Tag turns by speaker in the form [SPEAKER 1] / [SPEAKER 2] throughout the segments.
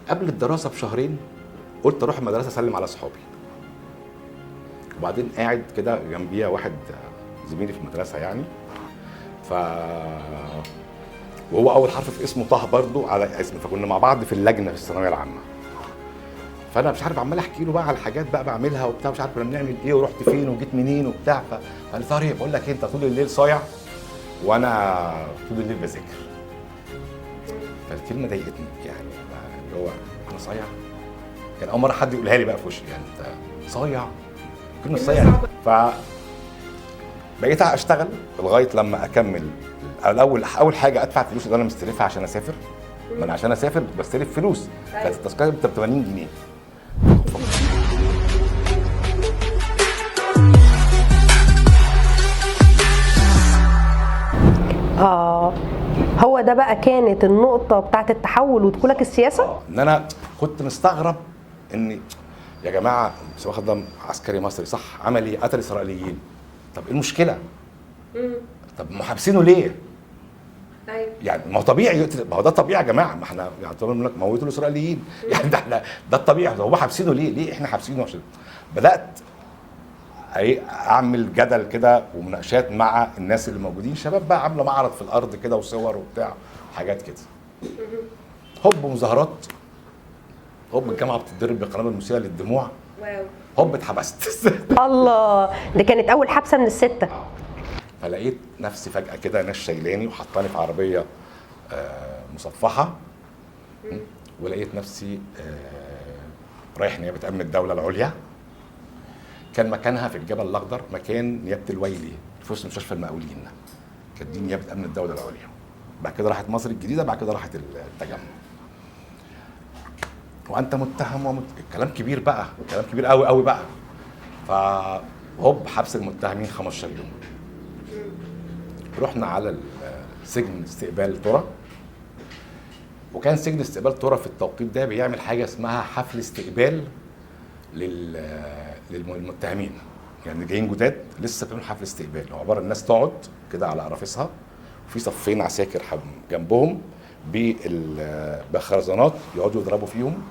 [SPEAKER 1] قبل الدراسه بشهرين قلت اروح المدرسه اسلم على اصحابي. وبعدين قاعد كده جنبيا واحد زميلي في المدرسه يعني، ف وهو اول حرف في اسمه طه برضه على اسمي، فكنا مع بعض في اللجنه في الثانويه العامه. فانا مش عارف عمال احكي له بقى على حاجات بقى بعملها وبتاع، مش عارف كنا بنعمل ايه ورحت فين وجيت منين وبتاع. فقال لي طارق بقول لك إيه، انت طول الليل صايع وانا طول الليل بذاكر. فالكلمه ضايقتني يعني، اللي هو انا صايع، كان اول مره حد يقولها لي بقى في وشي، يعني انت صايع، كلمه صايع. ف بقيت اشتغل لغايه لما اكمل. اول حاجه ادفع الفلوس اللي انا مستلفها عشان اسافر. ما انا عشان اسافر بستلف فلوس، كانت التذكره ب 80 جنيه.
[SPEAKER 2] هو ده بقى كانت النقطة بتاعت التحول ودخولك السياسة؟
[SPEAKER 1] ان انا كنت مستغرب ان يا جماعه واخد ده عسكري مصري صح، عمل ايه؟ قتل اسرائيليين. طب ايه المشكله؟ طب ما حابسينه ليه؟
[SPEAKER 2] ايوه
[SPEAKER 1] يعني ما هو طبيعي، ما هو ده طبيعي يا جماعه، ما احنا يعني طبعا بنقول لك موتوا الاسرائيليين يعني ده احنا ده الطبيعي. هو حابسينه ليه؟ ليه احنا حابسينه؟ عشان بدات اعمل جدل كده ومناقشات مع الناس اللي موجودين، شباب بقى عامله معرض في الارض كده وصور وبتاع حاجات كده. هوب مظاهرات، هوب الجامعه بتتضرب بقنابل مسيله للدموع،
[SPEAKER 2] واو،
[SPEAKER 1] هوب اتحبست.
[SPEAKER 2] الله، ده كانت أول حبسة من الستة.
[SPEAKER 1] فلقيت نفسي فجأة كده ناس شايلاني وحطاني في عربية مصفحة، ولقيت نفسي رايح نيابة أمن الدولة العليا. كان مكانها في الجبل الأخضر مكان نيابة الويلي في وسط مستشفى المقاولين، كانت دي نيابة أمن الدولة العليا. بعد كده راحت مصر الجديدة، بعد كده راحت التجمع. وأنت متهم الكلام كبير بقى، كلام كبير قوي قوي بقى. فهوب حبس المتهمين 15 يوم. رحنا على سجن استقبال ترى، وكان سجن استقبال ترى في التوقيت ده بيعمل حاجه اسمها حفل استقبال للمتهمين، يعني جايين جداد لسه بيعملوا حفل استقبال. هو عباره الناس تقعد كده على قرافيسها وفي صفين عساكر جنبهم بخرزانات يقعدوا يضربوا فيهم.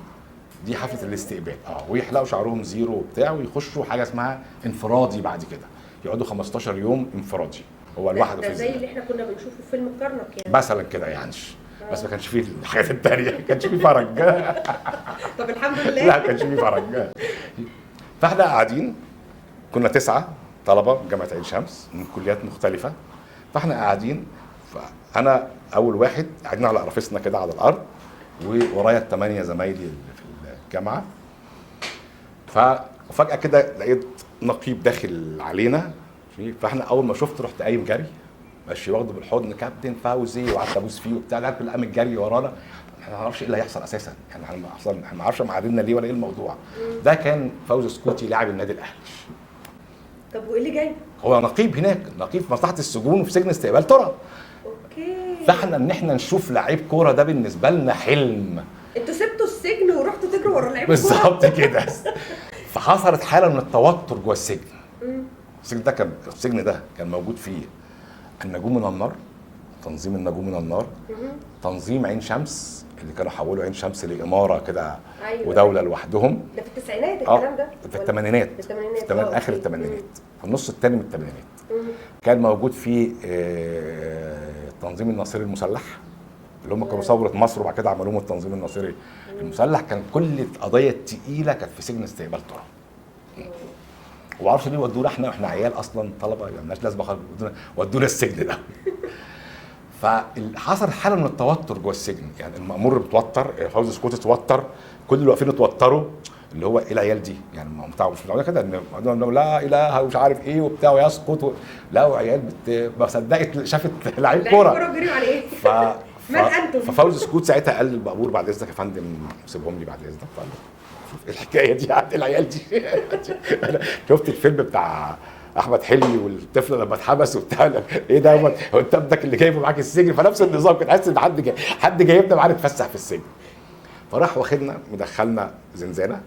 [SPEAKER 1] دي حفله الاستقبال ويحلقوا شعرهم زيرو وبتاع، ويخشوا حاجه اسمها انفرادي. بعد كده يقعدوا 15 يوم انفرادي، هو لوحده
[SPEAKER 2] ده
[SPEAKER 1] في
[SPEAKER 2] زي اللي احنا كنا بنشوفه في فيلم الكرنك يعني
[SPEAKER 1] مثلا كده يعني. بس ما كانش فيه الحاجات التانية، ما كانش فيه فرج.
[SPEAKER 2] طب الحمد لله.
[SPEAKER 1] لا ما كانش فيه فرج. فاحنا قاعدين، كنا 9 طلبة جامعة عين شمس من كليات مختلفة. فاحنا قاعدين، فأنا أول واحد قاعدين على قرافيسنا كده على الأرض، وورايا 8 زمايلي في الجامعة. ففجأة كده لقيت نقيب داخل علينا، فاحنا أول ما شفت رحت قايم جري ماشي، واخده بالحضن كابتن فوزي، وقعدت ابوس فيه وبتاع. العيال كلها قامت جري ورانا، احنا ما نعرفش ايه اللي هيحصل اساسا، يعني احنا ما نعرفش معادلنا ليه ولا ايه الموضوع. ده كان فوزي سكوتي لاعب النادي الاهلي.
[SPEAKER 2] طب وايه اللي جاي؟
[SPEAKER 1] هو نقيب هناك، نقيب في مصلحه السجون وفي سجن استقبال ترى.
[SPEAKER 2] اوكي.
[SPEAKER 1] فاحنا ان احنا نشوف لعيب كوره ده بالنسبه لنا حلم.
[SPEAKER 2] انتوا سبتوا السجن ورحتوا تجروا ورا لعيب
[SPEAKER 1] بالظبط كده. فحصلت حاله من التوتر جوه السجن. السجن ده كان موجود فيه النجوم من النار، تنظيم النجوم من النار، تنظيم عين شمس اللي كانوا حولوا عين شمس لإمارة كده.
[SPEAKER 2] أيوة.
[SPEAKER 1] ودولة لوحدهم.
[SPEAKER 2] ده في التسعينات الكلام ده؟
[SPEAKER 1] في الثمانينات. آخر الثمانينات، في النص الثاني من الثمانينات. كان موجود فيه التنظيم الناصري المسلح، اللي هم كانوا ثورة مصر وبعد كده عملوهم التنظيم الناصري المسلح. كان كل القضايا الثقيلة كانت في سجن استقبال ترى. ومعرفش ليه ودونا واحنا عيال اصلا طلبه مالناش لازمه خالص، ودونا السجن ده. فحصل حاله من التوتر جوه السجن، يعني المأمور بتوتر، فوزي سكوتي اتوتر، كل اللي واقفين اتوتروا، اللي هو ايه العيال دي يعني بتاع مش متعودين كده ان لا اله ومش عارف ايه وبتاع ويسقط لا عيال ما صدقت شافت لعيب كوره
[SPEAKER 2] جريوا على ايه؟ من انتم؟
[SPEAKER 1] ففوزي سكوت ساعتها قال للمأمور بعد اذنك يا فندم سيبهم لي بعد اذنك. فقال شوف الحكايه دي عند العيال دي. شفت الفيلم بتاع احمد حلمي والطفل لما اتحبس وبتاع، ايه ده هو انت ابنك اللي جايبه معاك السجن؟ فنفس النظام كنت حاسس ان حد جايبنا معانا نتفسح في السجن. فراح واخدنا مدخلنا زنزانه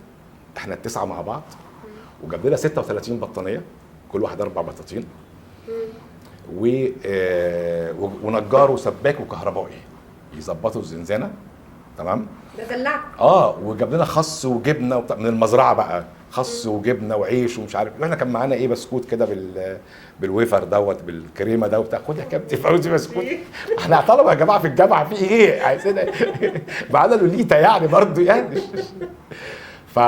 [SPEAKER 1] احنا التسعه مع بعض، وجاب لنا 36 بطانيه كل واحد 4 بطاطين، ونجار وسباك وكهربائي يظبطوا الزنزانه تمام.
[SPEAKER 2] ده دلعك.
[SPEAKER 1] وجاب لنا خس وجبنه من المزرعه بقى، خس وجبنه وعيش ومش عارف. واحنا كان معانا ايه بسكوت كده بالويفر دوت بالكريمه ده وبتاع. خد يا كابتن فوزي بسكوت. احنا طلبه يا جماعه في الجامعه في ايه عايزين معانا لوليتا يعني برضو يعني. ف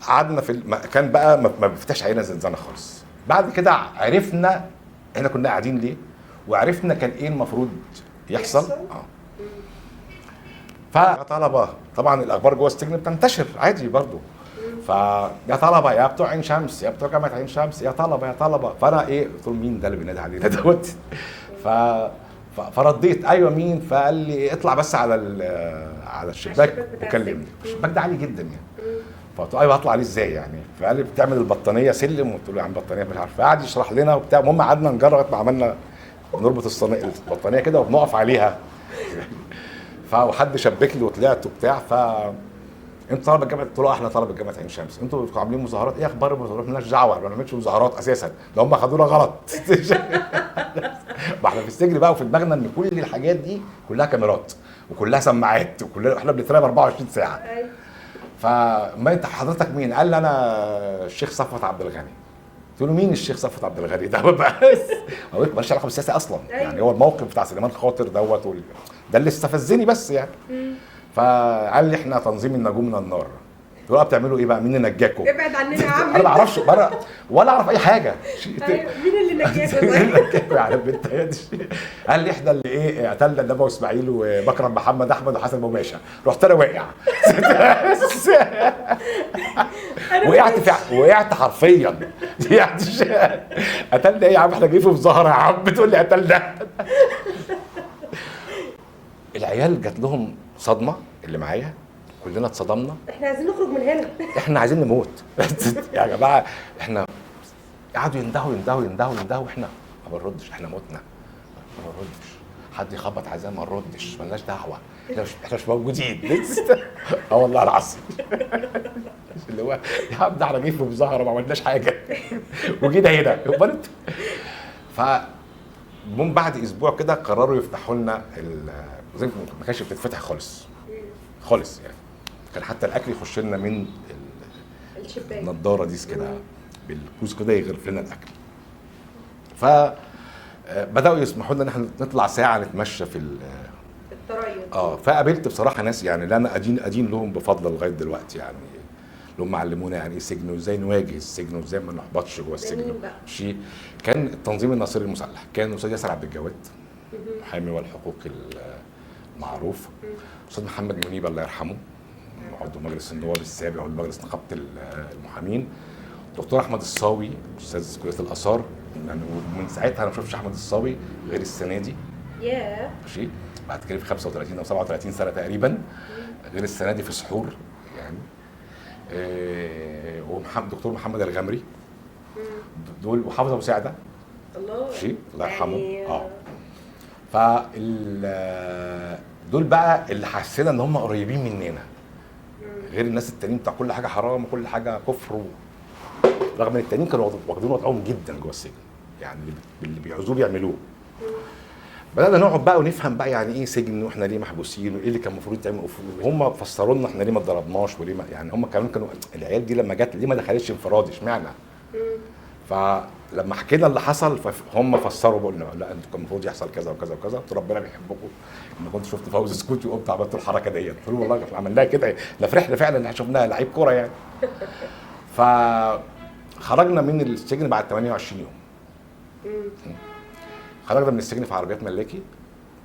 [SPEAKER 1] قعدنا في كان بقى ما بيفتحش علينا زنزانه خالص. بعد كده عرفنا احنا كنا قاعدين ليه، وعرفنا كان ايه المفروض يحصل. فيا طلبه، طبعا الاخبار جوه السجن بتنتشر عادي برضو. فيا طلبه يا بتوع عين شمس، يا بتوع جامعه عين شمس، يا طلبه يا طلبه. فانا ايه قلت له مين ده اللي بينادي علينا دوت؟ فرديت ايوه مين؟ فقال لي اطلع بس على الشباك وكلمني. الشباك ده عالي جدا يعني. فقلت له ايوه هطلع عليه ازاي يعني؟ فقال لي بتعمل البطانيه سلم. قلت له يا عم بطانيه مش عارف. فقعد يشرح لنا وبتاع. المهم قعدنا نجرب ما عملنا بنربط البطانيه كده وبنقف عليها. فحد شبك لي وطلعت وبتاع. انتوا طلبه جامعه؟ قلت له احنا طلبه جامعه عين شمس. انتوا عاملين مظاهرات؟ ايه اخبار المظاهرات؟ مالناش دعوه، ما بنعملش مظاهرات اساسا، ده هم خدونا غلط. ما احنا في السجن بقى وفي دماغنا ان كل الحاجات دي كلها كاميرات وكلها سماعات وكلنا احنا بنتراقب 24 ساعه. فما انت حضرتك مين؟ قال لي انا الشيخ صفوت عبد الغني. قلت له مين الشيخ صفوت عبد الغني ده بقى؟ هو مالوش علاقه بالسياسه اصلا يعني. هو الموقف بتاع سليمان خاطر دوت ده اللي استفزني بس يعني. فقال لي احنا تنظيم النجوم من النار. قلت له بتعملوا ايه بقى؟ مين اللي نجاكم؟
[SPEAKER 2] ابعد عننا يا عم.
[SPEAKER 1] انا ما اعرفش ولا اعرف اي حاجه.
[SPEAKER 2] مين اللي نجاكم؟
[SPEAKER 1] يعني البنت قال لي احنا اللي ايه قتلنا النبي اسماعيل وبكرم محمد احمد وحسن بوماشة. رحت انا واقع. وقعت حرفيا يعني. قتلنا ايه يا عم؟ احنا جايين في مظاهره يا عم بتقول لي قتلنا. العيال جات لهم صدمه اللي معايا، كلنا اتصدمنا.
[SPEAKER 2] احنا عايزين نخرج من هنا.
[SPEAKER 1] احنا عايزين نموت يا جماعه. احنا قعدوا يندهوا واحنا ما بنردش. احنا متنا ما بنردش. حد يخبط عايزين ما نردش، مالناش دعوه. احنا مش موجودين. والله العظيم. اللي هو يا عم ده احنا جايين في مظاهره ما عملناش حاجه وجينا هنا. المهم بعد اسبوع كده قرروا يفتحوا لنا زي ما كانش بتتفتح خالص يعني. كان حتى الاكل يخش لنا من
[SPEAKER 2] الشباك،
[SPEAKER 1] النضاره دي كده بالكوز كده يغرف لنا الاكل. ف بداوا يسمحوا لنا ان احنا نطلع ساعه نتمشى في
[SPEAKER 2] الطرايق.
[SPEAKER 1] فقابلت بصراحه ناس يعني لا انا ادين لهم بفضل لغايه دلوقتي يعني. اللي هم علمونا يعني ايه سجن وازاي نواجه السجن وازاي ما نحبطش جوه السجن. شيء كان التنظيم الناصري المسلح، كان الاستاذ ياسر عبد الجواد محامي والحقوق المعروف، استاذ محمد منيب الله يرحمه عضو مجلس النواب السابق ومجلس نقابه المحامين، دكتور احمد الصاوي استاذ كليه الاثار. يعني ومن ساعتها انا ما شفتش احمد الصاوي غير السنه دي. ماشي. بعد كده في 35 او 37 سنه تقريبا، غير السنه دي في سحور يعني. دكتور محمد الغمري دول، وحافظ ابو سعده
[SPEAKER 2] الله
[SPEAKER 1] يرحمه.
[SPEAKER 2] يعني
[SPEAKER 1] دول بقى اللي حسينا ان هم قريبين مننا غير الناس التانيين بتاع كل حاجه حرام وكل حاجه كفر رغم ان التانيين كانوا واخدين وضعهم جدا جوه السجن يعني. اللي بيعوزوه بيعملوه. بدأنا نقعد بقى ونفهم بقى يعني ايه سجن واحنا ليه محبوسين وايه اللي كان المفروض يتعمل. وهم فسروا لنا احنا ليه ما اتضربناش وليه يعني هم كمان كانوا العيال دي لما جت ليه ما دخلتش انفرادي اشمعنى؟ فلما حكينا اللي حصل فهم فسروا بقول لنا لا انتوا كان المفروض يحصل كذا وكذا وكذا. قلت ربنا بيحبكم ان كنت شفت فوز سكوتي وقمت عملت الحركه ديت. قلت له والله احنا عملناها كده لا فرحنا فعلا ان احنا شفناها لعيب كوره يعني. فخرجنا من السجن بعد 28 يوم. خرجنا من السجن في عربيات ملاكي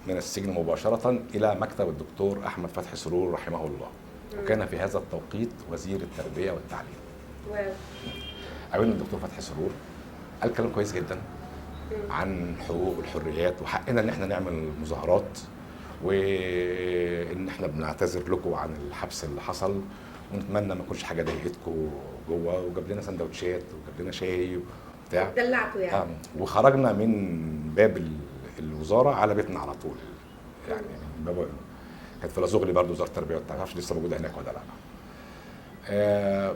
[SPEAKER 1] من السجن مباشرة إلى مكتب الدكتور أحمد فتحي سرور رحمه الله، وكان في هذا التوقيت وزير التربية والتعليم. قابلنا الدكتور فتحي سرور قال كلام كويس جدا عن حقوق والحريات وحقنا ان احنا نعمل مظاهرات وان احنا بنعتذر لكم عن الحبس اللي حصل ونتمنى ما يكونش حاجه ضايقتكم جوه. وجاب لنا سندوتشات وجاب لنا شاي وبتاع.
[SPEAKER 2] دلعتوا يعني.
[SPEAKER 1] وخرجنا من باب الوزاره على بيتنا على طول يعني. بابا كانت في لازوغلي برضه وزاره التربيه والتعليم، ما اعرفش لسه موجوده هناك ولا لا.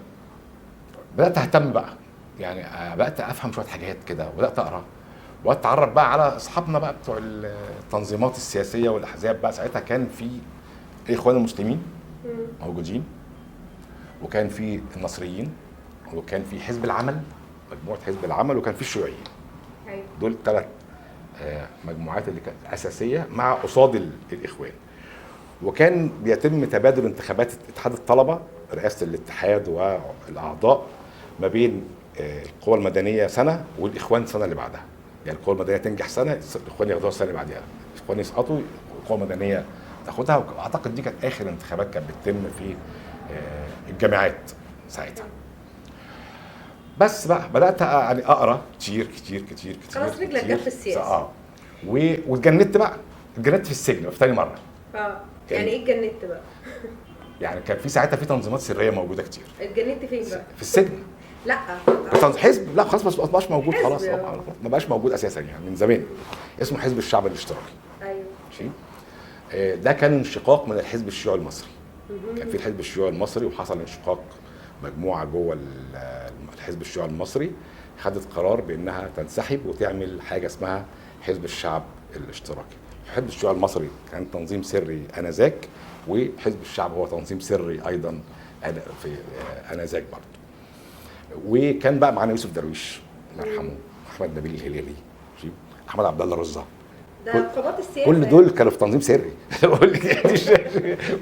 [SPEAKER 1] بدات اهتم بقى يعني. بدات افهم شويه حاجات كده وبدات اقرا وبدات اتعرف بقى على اصحابنا بقى بتوع التنظيمات السياسيه والاحزاب. بقى ساعتها كان في الاخوان المسلمين موجودين، وكان في النصريين، وكان في حزب العمل، مجموعه حزب العمل، وكان في الشيوعيين. دول 3 مجموعات اللي كانت اساسيه مع قصاد الاخوان. وكان بيتم تبادل انتخابات اتحاد الطلبه، رئاسه الاتحاد والاعضاء، ما بين القوى المدنيه سنه والاخوان السنه اللي بعدها. يعني القوى المدنيه تنجح سنه، الاخوان ياخدوها السنه اللي بعدها، الاخوان يسقطوا، القوى المدنيه تاخدها. واعتقد دي كانت اخر انتخابات كانت بتتم في الجامعات ساعتها. بس بقى بدات يعني اقرا كتير كتير كتير كتير.
[SPEAKER 2] خلاص رجلك جت في السياسه.
[SPEAKER 1] واتجندت بقى، اتجندت في السجن في تاني مره.
[SPEAKER 2] يعني ايه اتجندت بقى؟
[SPEAKER 1] يعني كان في ساعتها في تنظيمات سريه موجوده كتير.
[SPEAKER 2] اتجندت فين بقى؟
[SPEAKER 1] في السجن.
[SPEAKER 2] لا
[SPEAKER 1] حزب، لا خلاص ما بقاش موجود، خلاص
[SPEAKER 2] حزب.
[SPEAKER 1] ما بقاش موجود اساسا يعني من زمان. اسمه حزب الشعب الاشتراكي.
[SPEAKER 2] ايوه
[SPEAKER 1] ماشي. ده كان انشقاق من الحزب الشيوعي المصري. كان في الحزب الشيوعي المصري وحصل انشقاق، مجموعه جوه الحزب الشيوعي المصري خدت قرار بانها تنسحب وتعمل حاجه اسمها حزب الشعب الاشتراكي. حزب الشيوعي المصري كان تنظيم سري انذاك، وحزب الشعب هو تنظيم سري ايضا في انذاك برضه. وكان بقى معانا يوسف درويش الله يرحمه، احمد نبيل الهلالي، احمد عبد الله رزة،
[SPEAKER 2] ده قوات السياسه.
[SPEAKER 1] كل دول كانوا في تنظيم سري.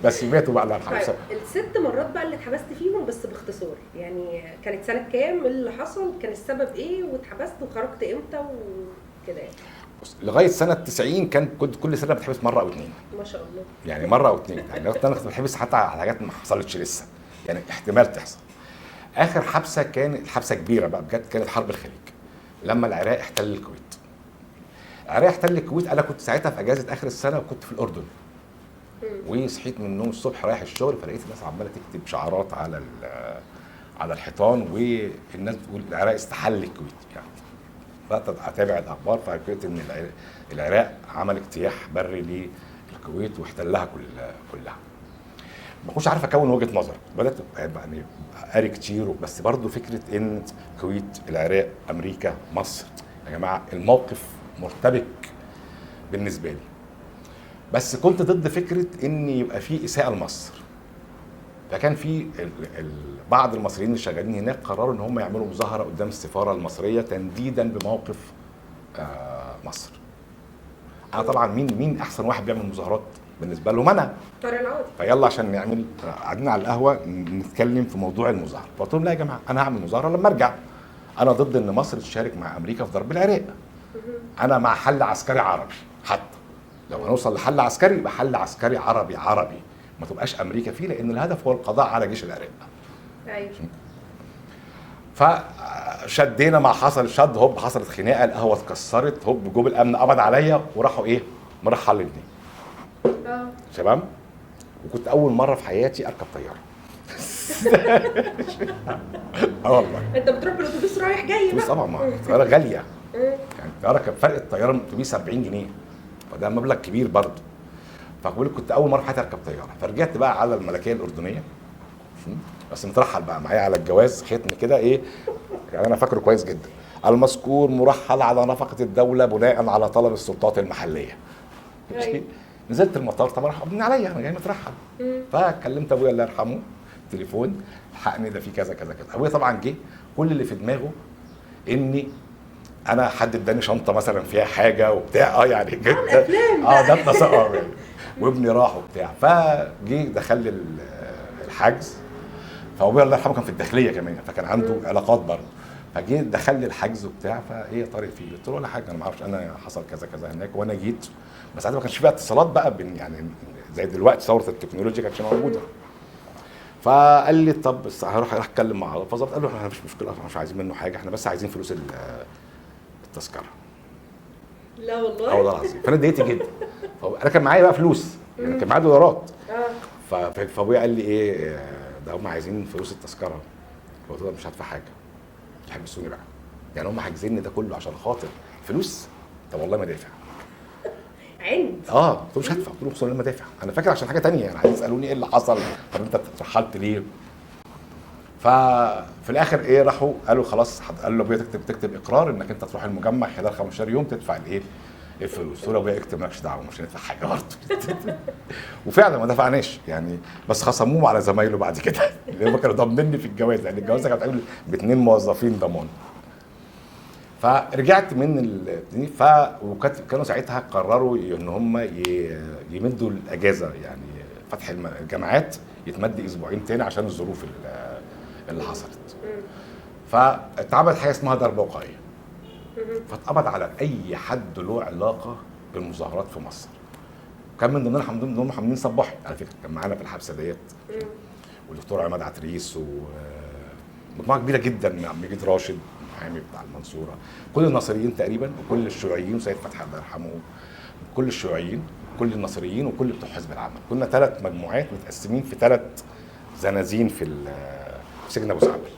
[SPEAKER 1] بس ماتوا بقى الله يرحمه.
[SPEAKER 2] طيب ال6 مرات بقى اللي اتحبست فيهم بس باختصار، يعني كانت سنه كام؟ اللي حصل كان السبب ايه؟ واتحبست وخرجت امتى وكده يعني؟
[SPEAKER 1] بص، لغايه سنه 90 كنت كل سنه بتحبس مره او 2.
[SPEAKER 2] ما شاء الله.
[SPEAKER 1] يعني مره او 2 يعني انا كنت بتحبس حتى على حاجات ما حصلتش لسه، يعني احتمال تحصل. اخر حبسه كانت حبسه كبيره بقى بجد، كانت حرب الخليج لما العراق احتل الكويت. العراق احتل الكويت، انا كنت ساعتها في اجازه اخر السنه وكنت في الاردن. وصحيت من النوم الصبح رايح الشغل، فلقيت الناس عماله تكتب شعارات على الحيطان، والناس بتقول العراق استحل الكويت. يعني اتابع الاخبار فلقيت ان العراق عمل اجتياح بري للكويت واحتلها كلها. ما كنتش عارف اكون وجهه نظر، بدات يعني قاري كتير، بس برضو فكره ان الكويت، العراق، امريكا، مصر، يا جماعه الموقف مرتبك بالنسبه لي. بس كنت ضد فكره ان يبقى في اساءه لمصر. فكان في بعض المصريين اللي شغالين هناك قرروا ان هم يعملوا مظاهره قدام السفاره المصريه تنديدا بموقف مصر. انا طبعا مين احسن واحد بيعمل مظاهرات بالنسبه لهم؟ انا
[SPEAKER 2] طارق العوضي.
[SPEAKER 1] فيلا عشان نعمل، قاعدين على القهوه نتكلم في موضوع المظاهره، فقلت لهم لا يا جماعه انا هعمل مظاهره لما ارجع. انا ضد ان مصر تشارك مع امريكا في ضرب العراق. انا مع حل عسكري عربي، حتى لو هنوصل لحل عسكري يبقى حل عسكري عربي، ما تبقاش امريكا فيه، لان الهدف هو القضاء على جيش العراق.
[SPEAKER 2] ايوه.
[SPEAKER 1] فشدينا مع حصل شد، هوب حصلت خناقه، القهوه اتكسرت، هوب جوب الامن قبض عليا وراحوا ايه؟ مرحلني. تمام؟ وكنت اول مره في حياتي اركب طياره. والله
[SPEAKER 2] انت بتروح بالاتوبيس رايح جاي بقى؟
[SPEAKER 1] طبعا، ما الطياره غاليه. يعني الطياره كان فرق الطياره من الاتوبيس 40 جنيه، فده مبلغ كبير برضه. فبقول لك كنت اول مره في حياتي اركب طياره، فرجعت بقى على الملكيه الاردنيه، بس مترحل بقى معايا على الجواز ختم كده ايه، يعني انا فاكره كويس جدا، المذكور مرحل على نفقه الدوله بناء على طلب السلطات المحليه. نزلت المطار طبعا حاضنين عليا، انا جاي مترحل. فكلمت ابويا الله يرحمه تليفون، الحقني ده في كذا كذا كذا. ابويا طبعا جه، كل اللي في دماغه اني انا حد اداني شنطه مثلا فيها حاجه وبتاع، يعني جدا ده التصور. وابني راح وبتاع، فجي دخل لي الحجز. فابويا الله يرحمه كان في الداخليه كمان، فكان عنده علاقات برضه. فجي دخل لي الحجز وبتاع، فايه يا طارق فيه؟ قلت له ولا حاجه، انا ما اعرفش، انا حصل كذا كذا هناك وانا جيت. بس ساعتها ما كانش فيها اتصالات بقى يعني زي دلوقتي، ثوره التكنولوجيا كانتش موجوده. فقال لي طب هروح اتكلم مع فظبط. قال له احنا مش مشكله، احنا مش عايزين منه حاجه، احنا بس عايزين فلوس التذكره.
[SPEAKER 2] لا والله.
[SPEAKER 1] والله العظيم. فانا اتضايقت جدا. انا كان معايا بقى فلوس، يعني كان معايا دولارات. فابويا قال لي ايه ده، هم عايزين فلوس التذكره. قلت له مش هدفع حاجه، يحبسوني بقى، يعني هم حاجزيني ده كله عشان خاطر فلوس؟ طب والله ما دافع.
[SPEAKER 2] عند
[SPEAKER 1] قلت له مش هدفع، قلت له خصوصا لما دافع، انا فاكر عشان حاجه ثانيه، يعني عايز يسالوني ايه اللي حصل، طب انت اترحلت ليه؟ ففي الاخر ايه، راحوا قالوا خلاص، قال له ابويا تكتب اقرار انك انت تروح المجمع خلال 15 يوم تدفع الايه الفلوس. قلت له ابويا اكتب مالكش دعوه مش هندفع حاجه برضه. وفعلا ما دفعناش يعني، بس خصموه على زمايله بعد كده اللي هم كانوا ضامنيني في الجواز، يعني الجوازه كانت بتعمل ب2 موظفين ضمان. فرجعت من كانوا ساعتها قرروا ان هم يمدوا الاجازه، يعني فتح الجامعات يتمد اسبوعين تاني عشان الظروف اللي حصلت. فاتعملت حاجه اسمها ضربه وقائيه، فاتقبض على اي حد له علاقه بالمظاهرات في مصر. كان من ضمنهم حمدين صباحي على فكره، كان معانا في الحبسه ديت، والدكتور عماد عتريس ومجموعه كبيره جدا من عبد المجيد راشد المحامي بتاع المنصوره، كل الناصريين تقريبا وكل الشيوعيين، وسيد فتحي الله يرحمه، كل الشيوعيين كل الناصريين وكل بتوع حزب العمل. كنا 3 مجموعات متقسمين في 3 زنازين في سجن ابو زعبل.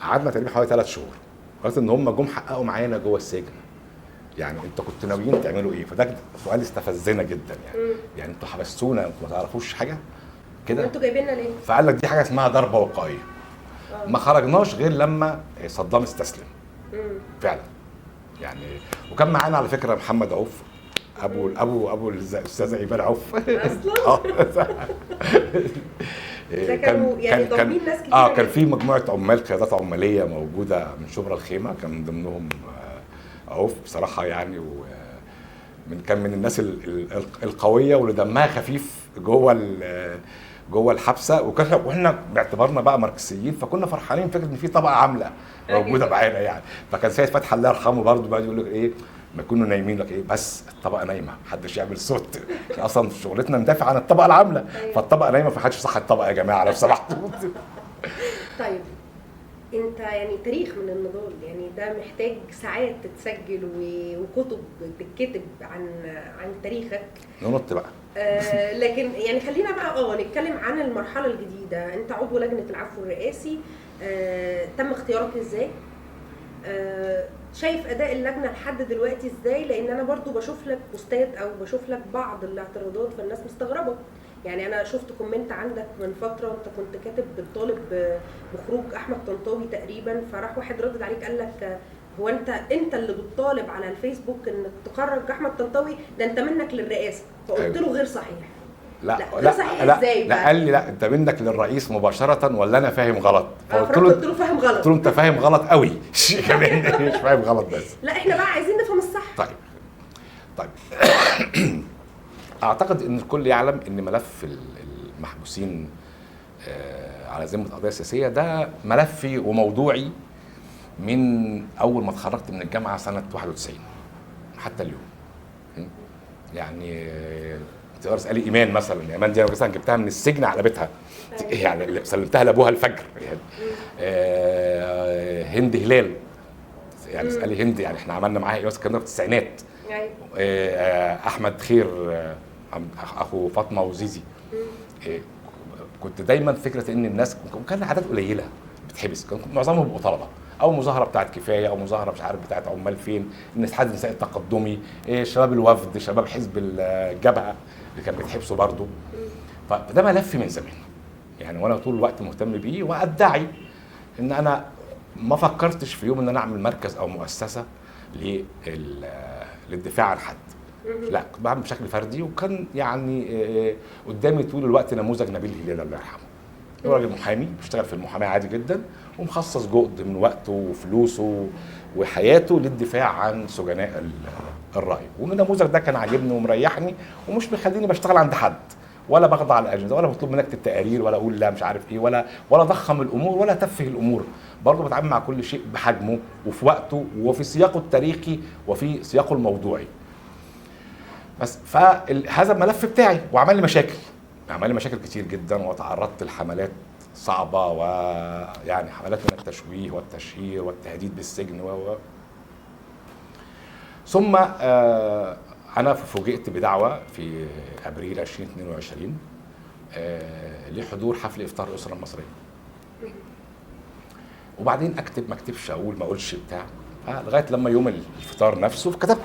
[SPEAKER 1] قعدنا تقريبا حوالي 3 شهور لغايه ان هم جم حققوا معانا جوه السجن. يعني انتوا كنتوا ناويين تعملوا ايه؟ فده سؤال استفزنا جدا يعني انتوا حبستونا انتوا ما تعرفوش حاجه كده،
[SPEAKER 2] انتوا جايبيننا ليه؟
[SPEAKER 1] فقال لك دي حاجه اسمها ضربه وقائيه. ما خرجناش غير لما صدام استسلم فعلا يعني. وكان معانا على فكره محمد عوف ابو الاستاذه ايمان عوف
[SPEAKER 2] اصلا. كانوا يعني ضامنين ناس كتير.
[SPEAKER 1] كان في مجموعه عمال قيادات عماليه موجوده من شبرا الخيمه، كان من ضمنهم عوف بصراحه يعني، كان من الناس القويه واللي دمها خفيف جوه الحبسه. واحنا باعتبارنا بقى ماركسيين فكنا فرحانين فكره ان في طبقه عامله موجوده معانا يعني. فكان سيد فتحي الله يرحمه برضه بقى يقول لك ايه، ما كنا نايمين لك ايه بس الطبقه نايمه محدش يعمل صوت، اصلا شغلتنا ندافع عن الطبقه العامله. فالطبقه نايمه فمحدش يصحي الطبقه يا جماعه لو سمحتوا.
[SPEAKER 2] طيب انت يعني تاريخ من النضال، يعني ده محتاج ساعات تتسجل وكتب تتكتب عن تاريخك.
[SPEAKER 1] ننط بقى.
[SPEAKER 2] لكن يعني خلينا بقى نتكلم عن المرحله الجديده. انت عضو لجنه العفو الرئاسي، تم اختيارك ازاي؟ شايف اداء اللجنه لحد دلوقتي ازاي؟ لان انا برضو بشوف لك بوستات او بشوف لك بعض الاعتراضات فالناس مستغربه. يعني انا شفت كومنت عندك من فتره انت كنت كاتب بتطالب بخروج احمد طنطاوي تقريبا، فراح واحد ردد عليك قال لك هو انت اللي بتطالب على الفيسبوك انك تخرج احمد طنطاوي، ده انت منك للرئاسه. فقلت له غير صحيح.
[SPEAKER 1] لا
[SPEAKER 2] صحيح
[SPEAKER 1] لا
[SPEAKER 2] ازاي
[SPEAKER 1] لا قال لي لا انت منك للرئيس مباشره ولا انا فاهم غلط؟
[SPEAKER 2] فقلت له فاهم غلط.
[SPEAKER 1] قلت له انت فاهم غلط قوي كمان مش فاهم غلط بس.
[SPEAKER 2] لا احنا بقى عايزين نفهم الصح.
[SPEAKER 1] طيب اعتقد ان الكل يعلم ان ملف المحبوسين على ذمه قضايا سياسيه ده ملفي وموضوعي من اول ما اتخرجت من الجامعه سنه 91 حتى اليوم. يعني تقدر تسالي ايمان مثلا، ايمان دي انا مثلا جبتها من السجن على بيتها يعني، سلمتها لابوها الفجر يعني. هند هلال يعني اسالي هند، يعني احنا عملنا معاها ايه الكلام ده في التسعينات. احمد خير اخو فاطمه وزيزي. كنت دايما فكره ان الناس كان عدد قليله بتحبس، كان معظمهم بيبقوا طلبه او مظاهره بتاعت كفايه او مظاهره مش عارف بتاعت عمال فين، الاتحاد النسائي التقدمي، شباب الوفد، شباب حزب الجبهه اللي كان بيتحبسوا برضه. فده ملف من زمان يعني، وانا طول الوقت مهتم بيه، وادعي ان انا ما فكرتش في يوم ان انا اعمل مركز او مؤسسه للدفاع عن حد. لا كنت بعمل بشكل فردي، وكان يعني قدامي طول الوقت نموذج نبيل هلال الله يرحمه. هو راجل محامي بيشتغل في المحاماه عادي جدا، ومخصص جهد من وقته وفلوسه وحياته للدفاع عن سجناء الرأي. والنموذج ده كان عاجبني ومريحني ومش بيخليني بشتغل عند حد، ولا بخضع للاجنده، ولا بطلب منك اكتب تقارير، ولا اقول لا مش عارف ايه، ولا ضخم الامور ولا تفه الامور. برضه بتعامل مع كل شيء بحجمه وفي وقته وفي سياقه التاريخي وفي سياقه الموضوعي. بس فهذا الملف بتاعي وعمل لي مشاكل كتير جدا، وتعرضت لحملات صعبه، ويعني حملات من التشويه والتشهير والتهديد بالسجن ثم انا فوجئت بدعوه في ابريل 2022 لحضور حفل افطار الاسره المصريه. وبعدين ما اكتبش، ما اقولش بتاع، لغايه لما يوم الفطار نفسه كتبت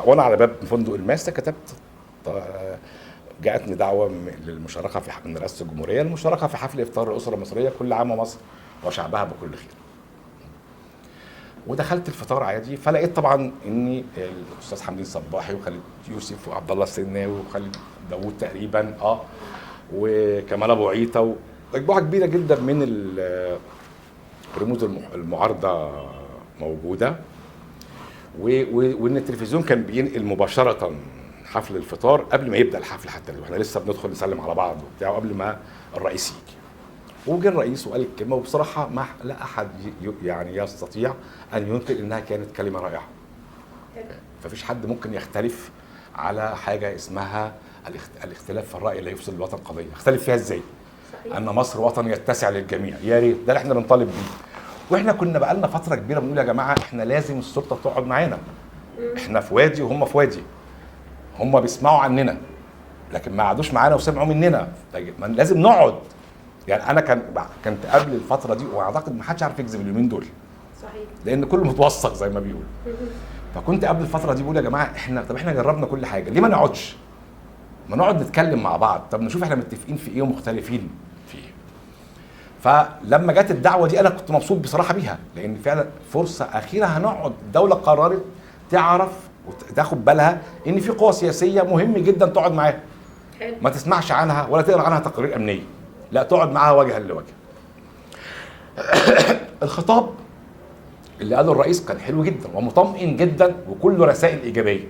[SPEAKER 1] وانا على باب فندق الماسه، كتبت جاءتني دعوه للمشاركه من رئاسه الجمهوريه المشاركه في حفل افطار الاسره المصريه، كل عام ومصر وشعبها بكل خير. ودخلت الفطار عادي، فلقيت طبعا اني الاستاذ حمدين صباحي وخالد يوسف وعبد الله السناوي وخالد داوود تقريبا وكمال ابو عيطه ومجموعه كبيره جدا من رموز المعارضه موجوده، وان التلفزيون كان بينقل مباشره حفل الفطار قبل ما يبدا الحفل، حتى احنا لسه بندخل نسلم على بعض وبتاع قبل ما الرئيس يجي. وجه الرئيس وقال الكلمه، وبصراحه ما لا احد يعني يستطيع ان ينكر انها كانت كلمه رائعه. ففيش حد ممكن يختلف على حاجه اسمها الاختلاف في الراي لا يفسد الوطن قضيه. اختلف فيها ازاي؟ صحيح. ان مصر وطن يتسع للجميع، يا ريت ده اللي احنا بنطالب بيه. واحنا كنا بقالنا فتره كبيره بنقول يا جماعه احنا لازم السلطه تقعد معانا، احنا في وادي وهم في وادي، هم بيسمعوا عننا لكن ما قعدوش معانا وسمعوا مننا، لازم نقعد. يعني انا كنت قبل الفتره دي، واعتقد ما حدش عارف يكذب اليومين دول،
[SPEAKER 2] صحيح، لان
[SPEAKER 1] كله متوثق زي ما بيقول. فكنت قبل الفتره دي بقول يا جماعه احنا جربنا كل حاجه، ليه ما نقعدش؟ ما نقعد نتكلم مع بعض، طب نشوف احنا متفقين في ايه ومختلفين في ايه. فلما جت الدعوه دي انا كنت مبسوط بصراحه بيها، لان فعلا فرصه اخيره هنقعد. الدوله قررت تعرف وتاخد بالها ان في قوى سياسيه مهم جدا تقعد معاها، ما تسمعش عنها ولا تقرا عنها تقارير امنيه، لا تقعد معاها وجها لوجه. الخطاب اللي قاله الرئيس كان حلو جدا ومطمئن جدا وكله رسائل ايجابيه.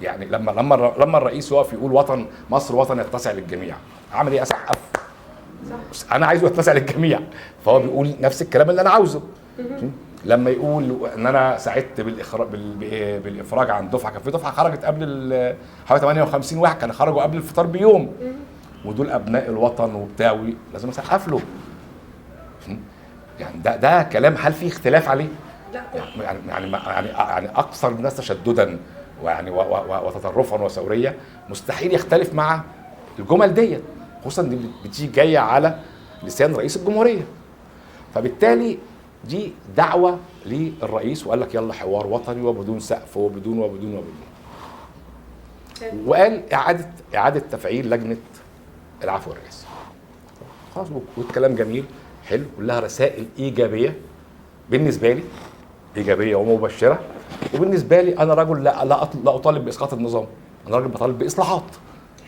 [SPEAKER 1] يعني لما الرئيس يقف يقول وطن مصر وطن يتسع للجميع، عمل ايه؟ اسقف. انا عايزه يتسع للجميع، فهو بيقول نفس الكلام اللي انا عاوزه. لما يقول ان انا سعدت بالافراج عن دفعه، كان في دفعه خرجت قبل حوالي 58 واحد كانوا خرجوا قبل الفطار بيوم، ودول ابناء الوطن وبتاع، لازم اسقف له. يعني ده كلام، هل في اختلاف عليه؟
[SPEAKER 2] لا.
[SPEAKER 1] يعني اكثر الناس تشددا ويعني وتطرفا وثوريه مستحيل يختلف مع الجمل ديت، خصوصا دي بتيجي جايه على لسان رئيس الجمهوريه. فبالتالي دي دعوه للرئيس، وقال لك يلا حوار وطني وبدون سقف وبدون. وقال اعاده تفعيل لجنه العفو والرئاسه. خلاص، والكلام جميل حلو، كلها رسائل ايجابيه بالنسبه لي، ايجابيه ومبشره. وبالنسبه لي انا رجل لا اطالب باسقاط النظام، انا راجل بطالب باصلاحات،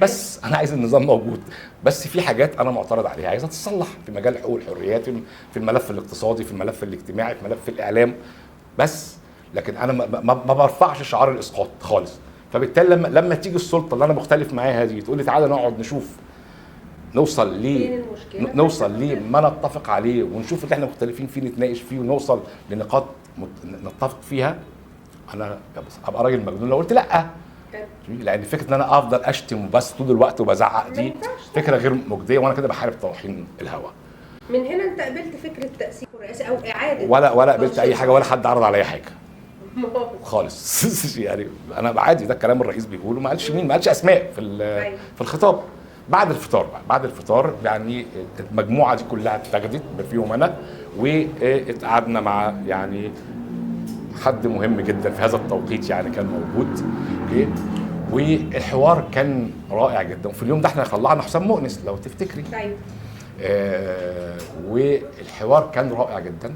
[SPEAKER 1] بس انا عايز النظام موجود، بس في حاجات انا معترض عليها عايزها تتصلح في مجال حقوق الحريات، في الملف الاقتصادي، في الملف الاجتماعي، في ملف الاعلام بس. لكن انا ما برفعش شعار الاسقاط خالص. فبالتالي لما تيجي السلطه اللي انا مختلف معاها دي تقول لي تعالى نقعد نشوف نوصل لما نتفق عليه، ونشوف اللي احنا مختلفين فيه نتناقش فيه ونوصل لنقاط نتفق فيها، انا ابقى راجل مجنون لو قلت لا. لان فكره ان انا افضل اشتم وبس طول الوقت وبزعق دي فكره غير مجديه، وانا كده بحارب طواحين الهوا.
[SPEAKER 2] من هنا انت قبلت فكره تاسيس الرئاسه او اعاده،
[SPEAKER 1] ولا قبلت اي حاجه، ولا حد عرض علي حاجه خالص. يعني انا عادي، ده الكلام الرئيس بيقوله، ما قالش مين، ما قالش اسماء في الخطاب. بعد الفطار يعني المجموعه دي كلها اتجدت فيهم انا، واتقعدنا مع يعني حد مهم جدا في هذا التوقيت يعني كان موجود، اوكي، والحوار كان رائع جدا. وفي اليوم ده احنا طلعنا حسام مؤنس لو تفتكري.
[SPEAKER 2] ايوه.
[SPEAKER 1] والحوار كان رائع جدا.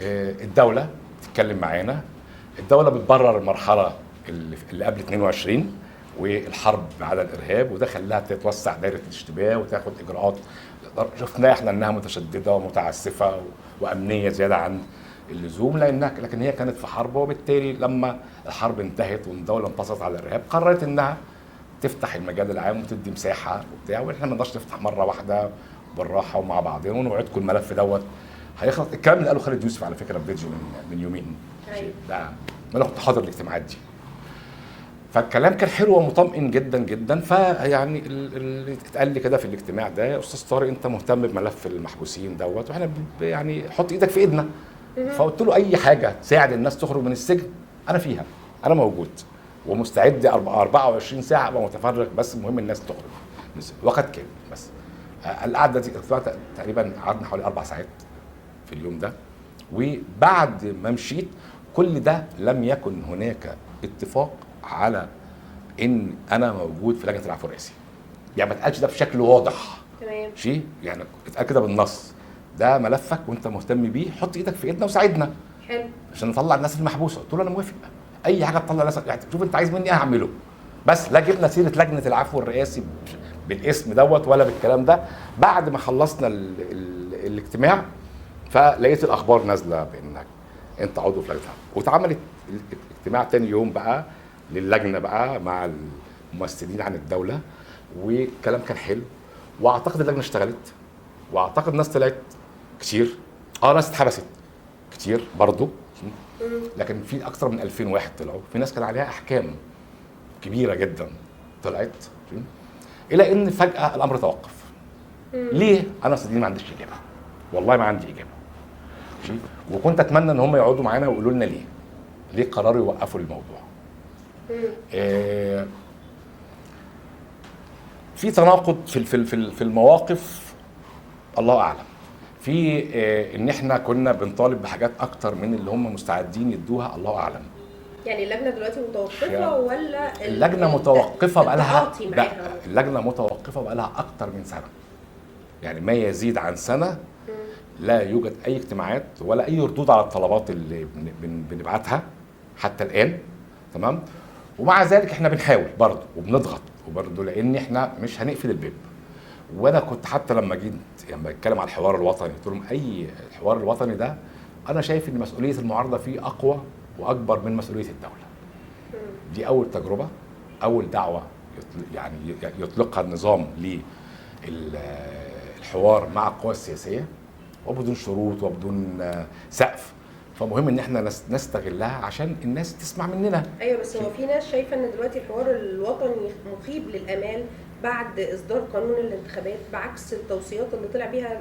[SPEAKER 1] الدوله تتكلم معانا، الدوله بتبرر المرحله اللي قبل 22 والحرب على الارهاب، وده خلاها تتوسع دايره الاشتباه وتاخد اجراءات شفناها احنا انها متشدده ومتعسفه وامنيه زياده عن اللزوم، لكن هي كانت في حرب، وبالتالي لما الحرب انتهت والدوله انتصرت على الارهاب قررت انها تفتح المجال العام وتدي مساحه وبتاع، واحنا ما نقدرش نفتح مره واحده بالراحه ومع بعضنا، ونوعدكم الملف دوت هيخلص. الكلام اللي قاله خالد يوسف على فكره في فيديو من يومين.
[SPEAKER 2] ايوه.
[SPEAKER 1] ده انا كنت حاضر الاجتماعات دي، فالكلام كان حلو ومطمئن جدا جدا. فيعني اللي اتقال لي كده في الاجتماع ده، يا استاذ طارق انت مهتم بملف المحبوسين دوت، واحنا يعني حط ايدك في ايدنا. فقلت له اي حاجه تساعد الناس تخرج من السجن انا فيها، انا موجود ومستعد 24 ساعه ابقى متفرغ، بس المهم الناس تخرج من السجن. وقد كان بس القعده دي تقريبا قعدنا حوالي 4 ساعات في اليوم ده. وبعد ما مشيت كل ده لم يكن هناك اتفاق على ان انا موجود في لجنه العفو الرئاسي، يعني ما اتقالش ده بشكل واضح.
[SPEAKER 2] تمام.
[SPEAKER 1] شيء يعني اتقال كده بالنص، ده ملفك وانت مهتم بيه، حط ايدك في ايدنا وساعدنا
[SPEAKER 2] حلو.
[SPEAKER 1] عشان نطلع الناس المحبوسه. قلت له انا موافق، اي حاجه تطلع الناس، يعني شوف انت عايز مني انا هعمله. بس لا جبنا سيره لجنه العفو الرئاسي بالاسم دوت ولا بالكلام ده. بعد ما خلصنا الاجتماع فلقيت الاخبار نازله بانك انت عضو في لجنه العفو، واتعملت اجتماع تاني يوم بقى للجنه بقى مع الممثلين عن الدوله، والكلام كان حلو، واعتقد اللجنه اشتغلت، واعتقد ناس طلعت كتير، ناس اتحبست كتير برضو، لكن في اكثر من 2000 واحد طلعوا، في ناس كان عليها احكام كبيره جدا طلعت، الى ان فجاه الامر توقف. ليه؟ انا صدقني ما عنديش اجابه، والله ما عندي اجابه. وكنت اتمنى ان هم يقعدوا معانا ويقولوا لنا ليه قرروا يوقفوا الموضوع. في تناقض في المواقف، الله اعلم. في ان احنا كنا بنطالب بحاجات اكتر من اللي هم مستعدين يدوها، الله اعلم.
[SPEAKER 2] يعني اللجنه دلوقتي متوقفه ولا
[SPEAKER 1] اللجنه متوقفه بقالها، اللجنه متوقفه بقالها اكتر من سنه، يعني ما يزيد عن سنه. لا يوجد اي اجتماعات ولا اي ردود على الطلبات اللي بنبعتها حتى الان، تمام. ومع ذلك احنا بنحاول برضه وبنضغط وبرضه، لان احنا مش هنقفل الباب. وانا كنت حتى لما جيت لما اتكلم على الحوار الوطني قلت لهم الحوار الوطني ده انا شايف ان مسؤوليه المعارضه فيه اقوى واكبر من مسؤوليه الدوله. دي اول تجربه، اول دعوه يعني يطلقها النظام للحوار مع القوى السياسيه، وبدون شروط وبدون سقف. فمهم ان احنا نستغلها عشان الناس تسمع مننا.
[SPEAKER 2] ايوه، بس هو في ناس شايفه ان دلوقتي الحوار الوطني مخيب للامال بعد اصدار قانون الانتخابات، بعكس التوصيات اللي طلع بيها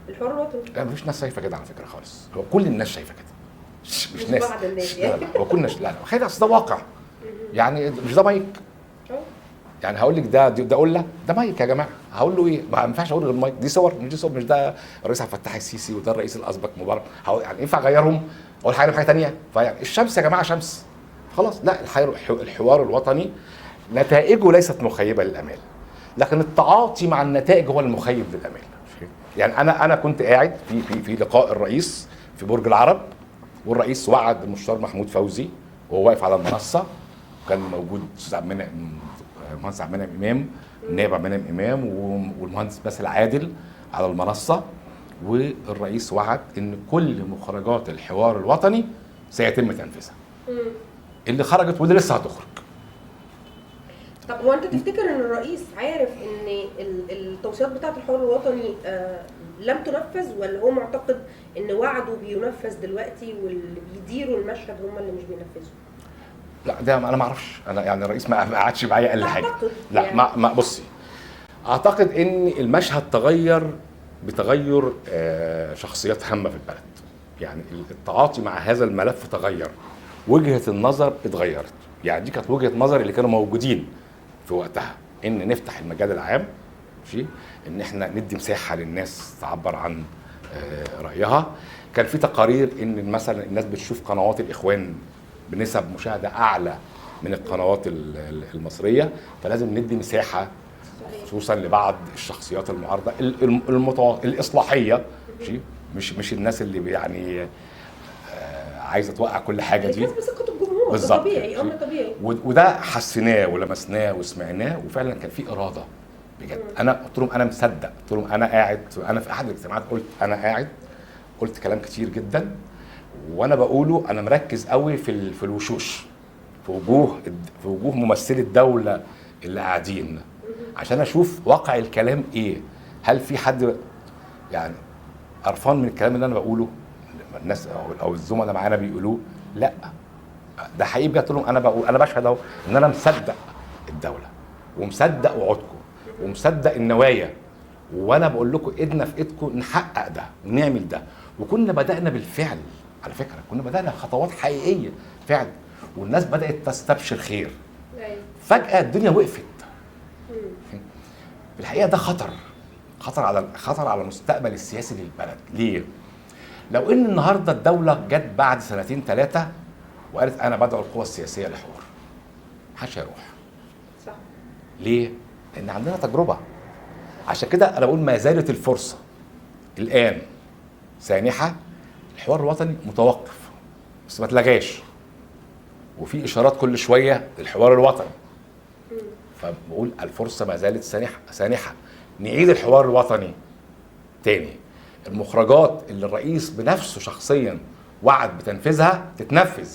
[SPEAKER 2] الحوار الوطني.
[SPEAKER 1] لا مفيش ناس شايفه كده على فكره خالص، هو كل الناس شايفه كده، مش ناس،
[SPEAKER 2] بعض الناس يعني.
[SPEAKER 1] لا هو كل الناس، لا خلي اصل ده واقع. يعني مش ده مايك، يعني هقول لك ده قله، ده مايك يا جماعه، هقول له ايه؟ ما ينفعش اقول غير مايك، دي صور، مش ده الرئيس عبد الفتاح السيسي وده الرئيس الاسبق مبارك، يعني ينفع اغيرهم؟ اقول حاجه ثانيه؟ فيعني الشمس يا جماعه شمس خلاص. لا، الحوار الوطني نتائجه ليست مخيبه للامال، لكن التعاطي مع النتائج هو المخيب للامال. يعني انا كنت قاعد في لقاء الرئيس في برج العرب، والرئيس وعد المستشار محمود فوزي وهو واقف على المنصه، وكان موجود المهندس عبد المنعم امام، النائب عبد المنعم امام، والمهندس باسل عادل على المنصه، والرئيس وعد ان كل مخرجات الحوار الوطني سيتم تنفيذها. اللي خرجت واللي لسه هتخرج.
[SPEAKER 2] طب هو انت تفتكر ان الرئيس عارف ان التوصيات بتاعه الحوار الوطني لم تنفذ، ولا هو معتقد ان وعده بينفذ دلوقتي واللي بيديروا المشهد هم اللي مش بينفذوا؟
[SPEAKER 1] لا ده انا ما اعرفش، انا يعني الرئيس ما قعدش معايا قال لي حاجه. لا يعني ما بصي، اعتقد ان المشهد تغير بتغير شخصيات هامه في البلد. يعني التعاطي مع هذا الملف تغير، وجهه النظر اتغيرت. يعني دي كانت وجهه نظر اللي كانوا موجودين في وقتها، ان نفتح المجال العام، ان احنا ندي مساحه للناس تعبر عن رايها. كان في تقارير ان مثلا الناس بتشوف قنوات الاخوان بنسب مشاهده اعلى من القنوات المصريه، فلازم ندي مساحه خصوصا لبعض الشخصيات المعارضه الاصلاحيه، مش الناس اللي يعني عايزه توقع كل حاجه دي.
[SPEAKER 2] الناس بثقه الجمهور، ده طبيعي، امر طبيعي.
[SPEAKER 1] وده حسيناه ولمسناه وسمعناه، وفعلا كان في اراده بجد. انا قلت لهم انا مصدق، قلت لهم انا قاعد، انا في احد الاجتماعات قلت انا قاعد، قلت كلام كتير جدا، وانا بقوله انا مركز قوي في الوشوش، في وجوه ممثلي الدوله اللي قاعدين، عشان اشوف واقع الكلام ايه. هل في حد يعني قرفان من الكلام اللي انا بقوله؟ الناس او الزملاء معانا بيقولوه؟ لا، ده حقيقي بجد. لهم انا بقول، انا بشهد اهو ان انا مصدق الدوله ومصدق وعودكم ومصدق النوايا، وانا بقول لكم ايدنا في ايدكم نحقق ده ونعمل ده. وكنا بدانا بالفعل، على فكره كنا بدانا خطوات حقيقيه فعلا، والناس بدات تستبشر خير. فجاه الدنيا وقفت. في الحقيقه ده خطر على المستقبل السياسي للبلد. ليه؟ لو ان النهارده الدوله جت بعد 2 3 سنين وقالت انا بدعو القوى السياسيه لحوار، محدش هيروح.
[SPEAKER 2] صح.
[SPEAKER 1] ليه؟ لان عندنا تجربه. عشان كده انا بقول ما زالت الفرصه الان سانحه، الحوار الوطني متوقف بس ما اتلغاش، وفي اشارات كل شويه للحوار الوطني. فبقول الفرصه ما زالت سانحه نعيد الحوار الوطني تاني. المخرجات اللي الرئيس بنفسه شخصيا وعد بتنفيذها تتنفذ.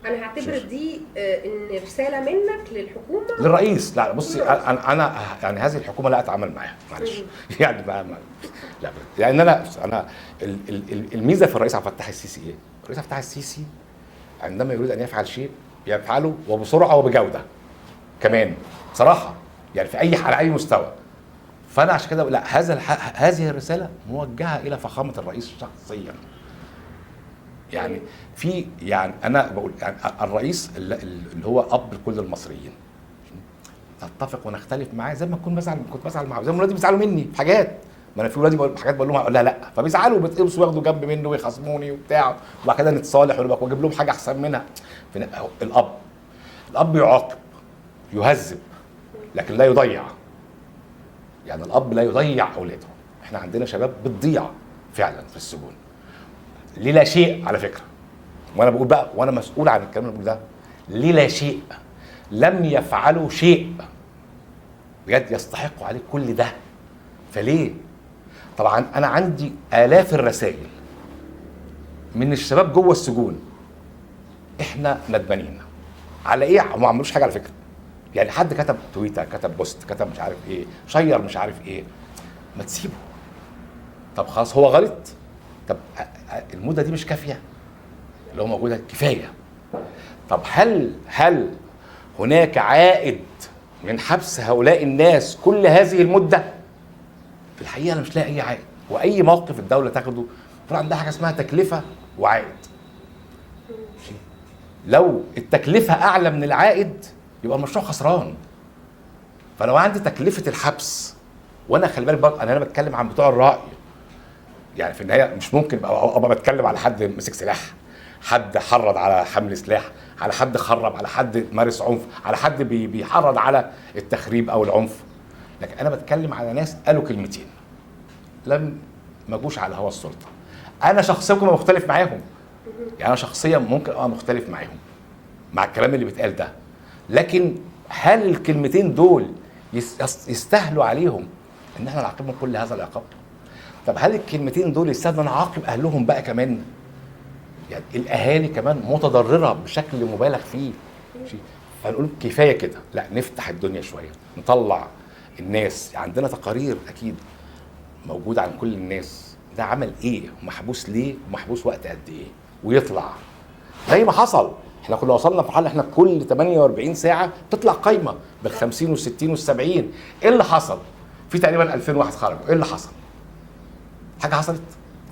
[SPEAKER 2] انا هعتبر دي ان رساله منك للحكومه
[SPEAKER 1] للرئيس. لا بصي، انا يعني هذه الحكومه لا اتعامل معاها معلش يعني لا، لان انا الميزه في الرئيس عبد الفتاح السيسي ايه؟ الرئيس عبد الفتاح السيسي عندما يريد ان يفعل شيء يفعله وبسرعه وبجوده كمان بصراحه، يعني في على اي مستوى. فانا عشان كده لا، هذه الرساله موجهه الى فخامه الرئيس شخصيا. يعني يعني انا بقول يعني الرئيس اللي هو اب لكل المصريين، نتفق ونختلف معاه زي ما كنت بزعل معاه، زي ما ولادي بيزعلوا مني في حاجات، ما انا في ولادي حاجات بقول لهم اقول لها لا، فبيزعلوا وبيتقبصوا وياخدوا جنب منه ويخاصموني وبتاع، وبعد كده نتصالح واجيب لهم حاجه احسن منها. الاب يعاقب يهذب لكن لا يضيع. يعني الاب لا يضيع اولاده. احنا عندنا شباب بتضيع فعلا في السجون ليه لا شيء على فكره، وانا بقول بقى وانا مسؤول عن الكلام اللي بقول ده، ليه لا شيء، لم يفعلوا شيء بجد يستحقوا عليه كل ده. فليه؟ طبعا انا عندي الاف الرسائل من الشباب جوه السجون، احنا ندمانين على ايه؟ ما عملوش حاجه على فكره. يعني حد كتب تويته، كتب بوست، كتب مش عارف ايه، شير مش عارف ايه، ما تسيبه. طب خلاص هو غلط، طب المده دي مش كافيه اللي هو موجوده كفايه. طب هل هناك عائد من حبس هؤلاء الناس كل هذه المده؟ في الحقيقه انا مش لاقي اي عائد. واي موقف الدوله تاخده طبعا عندها حاجه اسمها تكلفه وعائد. لو التكلفه اعلى من العائد يبقى المشروع خسران. فلو عندي تكلفه الحبس، وانا خلي بالك برضه انا بتكلم عن بتوع الرأي، يعني في النهايه مش ممكن ابقى بتكلم على حد مسك سلاح، حد حرض على حمل سلاح، على حد خرب، على حد مارس عنف، على حد بيحرض على التخريب او العنف. لكن انا بتكلم على ناس قالوا كلمتين ما جوش على هوا السلطه. انا شخصيا ممكن مختلف معاهم، يعني انا شخصيا ممكن مختلف معاهم مع الكلام اللي بيتقال ده، لكن هل الكلمتين دول يستاهلوا عليهم ان احنا نعاقبهم كل هذا العقاب؟ طب هل الكلمتين دول يستاهلوا نعاقب اهلهم بقى كمان؟ يعني الاهالي كمان متضرره بشكل مبالغ فيه. فنقول كفايه كده، لا نفتح الدنيا شويه، نطلع الناس. عندنا تقارير اكيد موجوده عن كل الناس، ده عمل ايه ومحبوس ليه ومحبوس وقت قد ايه، ويطلع زي ما حصل. احنا كنا وصلنا في حال احنا كل 48 ساعه تطلع قايمه بال50 وال60 وال70. ايه اللي حصل؟ في تقريبا 2000 واحد خرجوا. ايه اللي حصل؟ حاجه حصلت؟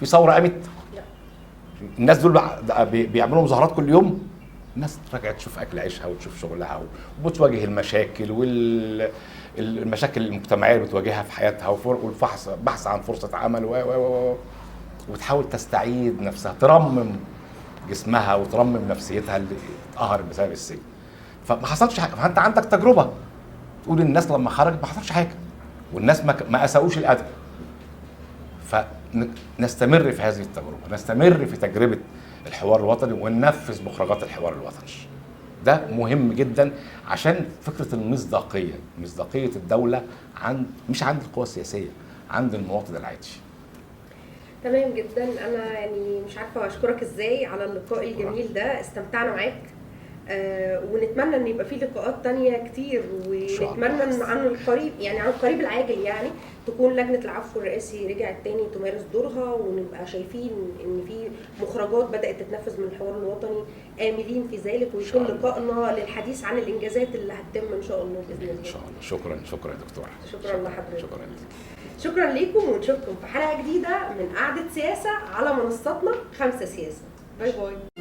[SPEAKER 1] في ثوره قامت؟ لا. الناس دول بيعملوا مظاهرات كل يوم؟ الناس رجعت تشوف اكل عيشها وتشوف شغلها وبتواجه المشاكل والمشاكل المجتمعيه اللي بتواجهها في حياتها والبحث عن فرصه عمل وتحاول تستعيد نفسها، ترمم جسمها وترمم نفسيتها اللي اتقهرت بسبب السجن. فما حصلش حاجه. فانت عندك تجربه تقول الناس لما خرجت ما حصلش حاجه والناس ما اساوش الادب. فنستمر في هذه التجربه، نستمر في تجربه الحوار الوطني وننفذ مخرجات الحوار الوطني. ده مهم جدا عشان فكره المصداقيه، مصداقيه الدوله مش عند القوى السياسيه، عند المواطن العادي.
[SPEAKER 2] تمام جدا. انا يعني مش عارفه اشكرك ازاي على اللقاء الجميل ده، استمتعنا معاك. ونتمنى ان يبقى في لقاءات تانية كتير، ونتمنى ان عن القريب العاجل يعني تكون لجنه العفو الرئاسي رجعت تاني تمارس دورها، ونبقى شايفين ان في مخرجات بدات تتنفذ من الحوار الوطني، املين في ذلك، ويكون لقائنا للحديث عن الانجازات اللي هتتم ان شاء الله باذن الله. ان شاء الله. شكرا يا دكتوره. شكرا لحضرتك. شكرا ليكم، ونشوفكم في حلقه جديده من قعده سياسه على منصتنا 5 سياسه. باي باي.